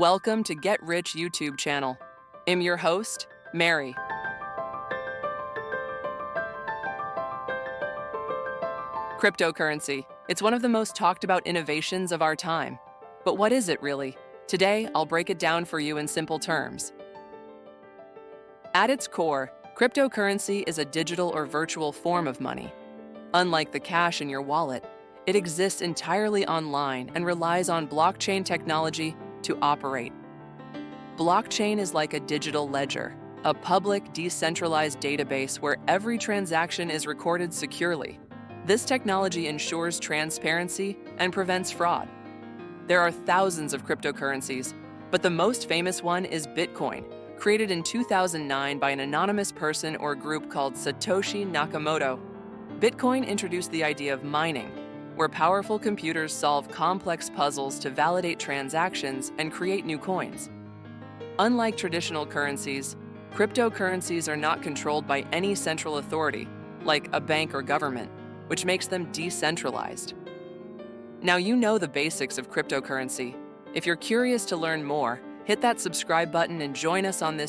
Welcome to Get Rich YouTube channel. I'm your host, Mary. Cryptocurrency. It's one of the most talked about innovations of our time. But what is it really? Today, I'll break it down for you in simple terms. At its core, cryptocurrency is a digital or virtual form of money. Unlike the cash in your wallet, it exists entirely online and relies on blockchain technology to operate. Blockchain is like a digital ledger, a public, decentralized database where every transaction is recorded securely. This technology ensures transparency and prevents fraud. There are thousands of cryptocurrencies, but the most famous one is Bitcoin, created in 2009 by an anonymous person or group called Satoshi Nakamoto. Bitcoin introduced the idea of mining, where powerful computers solve complex puzzles to validate transactions and create new coins. Unlike traditional currencies, cryptocurrencies are not controlled by any central authority, like a bank or government, which makes them decentralized. Now you know the basics of cryptocurrency. If you're curious to learn more, hit that subscribe button and join us on this